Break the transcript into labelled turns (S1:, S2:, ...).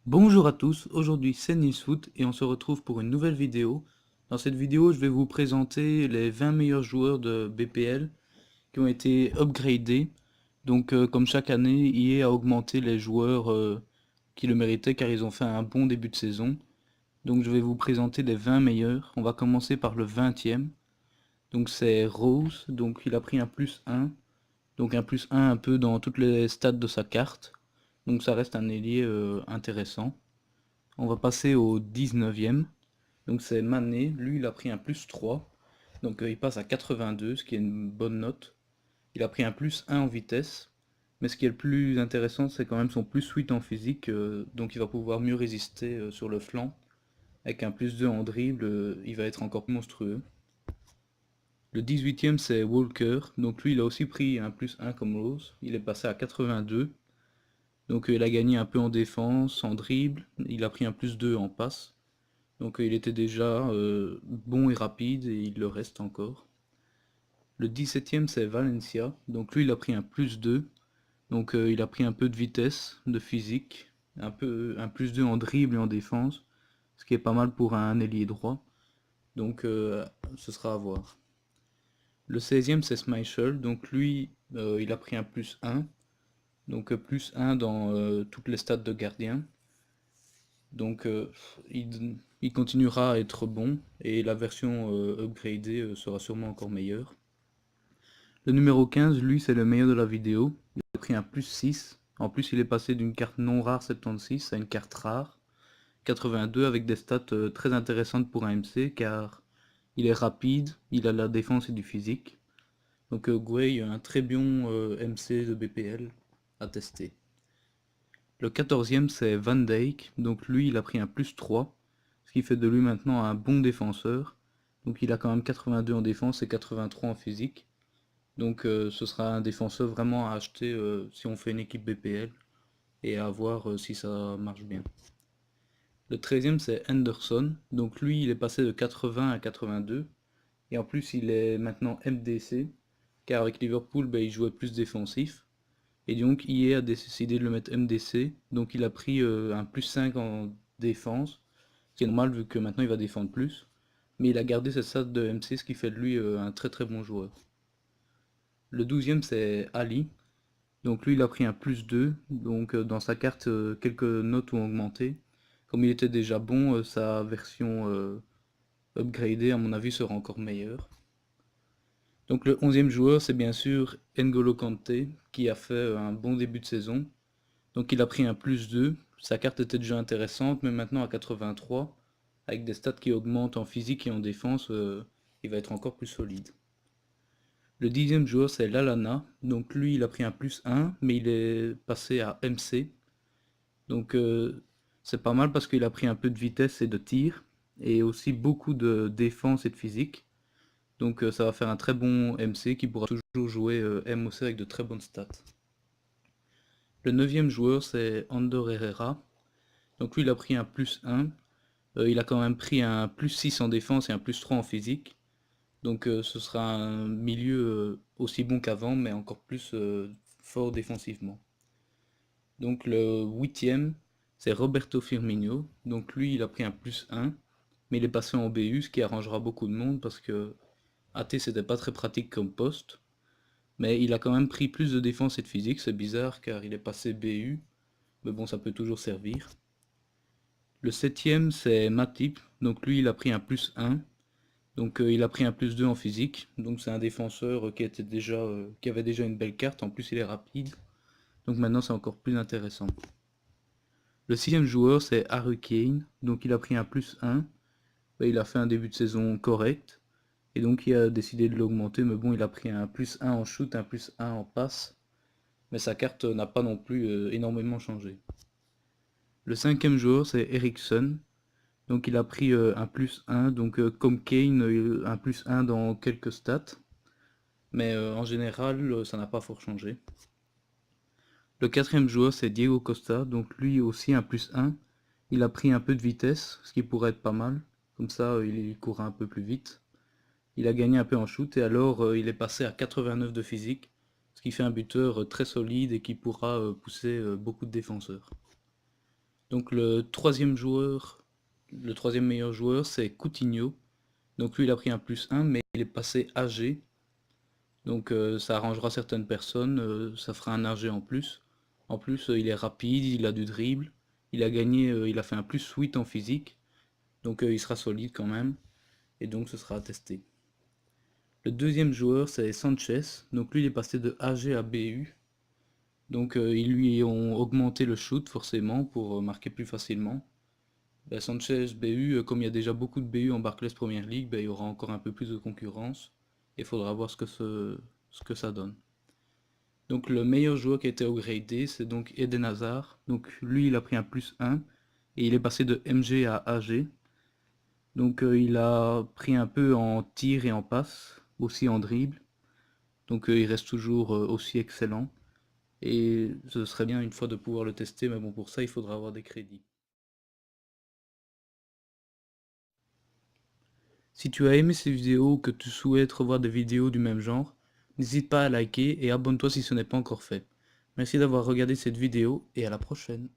S1: Bonjour à tous, aujourd'hui c'est Nilsfoot et on se retrouve pour une nouvelle vidéo. Dans cette vidéo je vais vous présenter les 20 meilleurs joueurs de BPL qui ont été upgradés. Donc comme chaque année, EA a augmenté les joueurs qui le méritaient car ils ont fait un bon début de saison. Donc je vais vous présenter les 20 meilleurs. On va commencer par le 20e. Donc c'est Rose, donc il a pris un plus 1. Donc un plus 1 un peu dans toutes les stats de sa carte. Donc ça reste un ailier intéressant. On va passer au 19e. Donc c'est Mané. Lui, il a pris un plus 3. Donc il passe à 82, ce qui est une bonne note. Il a pris un plus 1 en vitesse. Mais ce qui est le plus intéressant, c'est quand même son plus 8 en physique. Donc il va pouvoir mieux résister sur le flanc. Avec un plus 2 en dribble, il va être encore plus monstrueux. Le 18e, c'est Walker. Donc lui, il a aussi pris un plus 1 comme Rose. Il est passé à 82. Donc il a gagné un peu en défense, en dribble. Il a pris un plus 2 en passe. Donc il était déjà bon et rapide et il le reste encore. Le 17e c'est Valencia. Donc lui il a pris un plus 2. Donc il a pris un peu de vitesse, de physique. Un plus 2 en dribble et en défense. Ce qui est pas mal pour un ailier droit. Donc ce sera à voir. Le 16e c'est Schmeichel. Donc lui il a pris un plus 1. Donc plus 1 dans toutes les stats de gardien. Donc il continuera à être bon et la version upgradée sera sûrement encore meilleure. Le numéro 15, lui, c'est le meilleur de la vidéo. Il a pris un plus 6. En plus, il est passé d'une carte non rare 76 à une carte rare 82 avec des stats très intéressantes pour un MC car il est rapide, il a la défense et du physique. Donc Guay, un très bon MC de BPL à tester. Le 14e, c'est Van Dijk. Donc lui, il a pris un plus 3, ce qui fait de lui maintenant un bon défenseur. Donc il a quand même 82 en défense et 83 en physique. Donc ce sera un défenseur vraiment à acheter si on fait une équipe BPL et à voir si ça marche bien. Le 13e, c'est Henderson. Donc lui, il est passé de 80 à 82. Et en plus, il est maintenant MDC, car avec Liverpool, il jouait plus défensif. Et donc EA a décidé de le mettre MDC, donc il a pris un plus 5 en défense, ce qui est normal vu que maintenant il va défendre plus. Mais il a gardé cette stat de MC, ce qui fait de lui un très très bon joueur. Le 12e c'est Ali, donc lui il a pris un plus 2, donc dans sa carte quelques notes ont augmenté. Comme il était déjà bon, sa version upgradée à mon avis sera encore meilleure. Donc le 11e joueur c'est bien sûr N'Golo Kanté, qui a fait un bon début de saison. Donc il a pris un plus 2. Sa carte était déjà intéressante, mais maintenant à 83, avec des stats qui augmentent en physique et en défense, il va être encore plus solide. Le 10e joueur c'est Lalana. Donc lui il a pris un plus 1, mais il est passé à MC. Donc c'est pas mal parce qu'il a pris un peu de vitesse et de tir, et aussi beaucoup de défense et de physique. Donc ça va faire un très bon MC qui pourra toujours jouer MOC avec de très bonnes stats. Le 9e joueur c'est Ander Herrera. Donc lui il a pris un plus 1. Il a quand même pris un plus 6 en défense et un plus 3 en physique. Donc ce sera un milieu aussi bon qu'avant, mais encore plus fort défensivement. Donc le 8e, c'est Roberto Firmino. Donc lui, il a pris un plus 1, mais il est passé en BU, ce qui arrangera beaucoup de monde parce que AT c'était pas très pratique comme poste. Mais il a quand même pris plus de défense et de physique, c'est bizarre car il est passé BU, mais bon, ça peut toujours servir. Le 7e, c'est Matip. Donc lui, il a pris un plus 1. Donc il a pris un plus 2 en physique. Donc c'est un défenseur qui avait déjà une belle carte. En plus, il est rapide. Donc maintenant, c'est encore plus intéressant. Le 6e joueur, c'est Harry Kane. Donc il a pris un plus 1. Il a fait un début de saison correct. Et donc il a décidé de l'augmenter. Mais bon, il a pris un plus 1 en shoot, un plus 1 en passe. Mais sa carte n'a pas non plus énormément changé. Le 5e joueur, c'est Ericsson. Donc il a pris un plus 1, donc comme Kane, un plus 1 dans quelques stats. Mais en général, ça n'a pas fort changé. Le 4e joueur, c'est Diego Costa, donc lui aussi un plus 1. Il a pris un peu de vitesse, ce qui pourrait être pas mal. Comme ça, il courra un peu plus vite. Il a gagné un peu en shoot et alors il est passé à 89 de physique, ce qui fait un buteur très solide et qui pourra pousser beaucoup de défenseurs. Donc le troisième meilleur joueur, c'est Coutinho. Donc lui, il a pris un +1, mais il est passé AG. Donc ça arrangera certaines personnes, ça fera un AG en plus. En plus, il est rapide, il a du dribble. Il a gagné, il a fait un +8 en physique. Donc il sera solide quand même. Et donc ce sera à tester. Le deuxième joueur, c'est Sanchez. Donc lui, il est passé de AG à BU. Donc ils lui ont augmenté le shoot forcément pour marquer plus facilement. Ben, Sanchez, BU, comme il y a déjà beaucoup de BU en Barclays Premier League, ben, il y aura encore un peu plus de concurrence. Il faudra voir ce que ça donne. Donc le meilleur joueur qui a été upgradé, c'est donc Eden Hazard. Donc lui, il a pris un +1 et il est passé de MG à AG. Donc il a pris un peu en tir et en passe, aussi en dribble. Donc il reste toujours aussi excellent. Et ce serait bien une fois de pouvoir le tester, mais bon, pour ça, il faudra avoir des crédits. Si tu as aimé ces vidéos ou que tu souhaites revoir des vidéos du même genre, n'hésite pas à liker et abonne-toi si ce n'est pas encore fait. Merci d'avoir regardé cette vidéo et à la prochaine.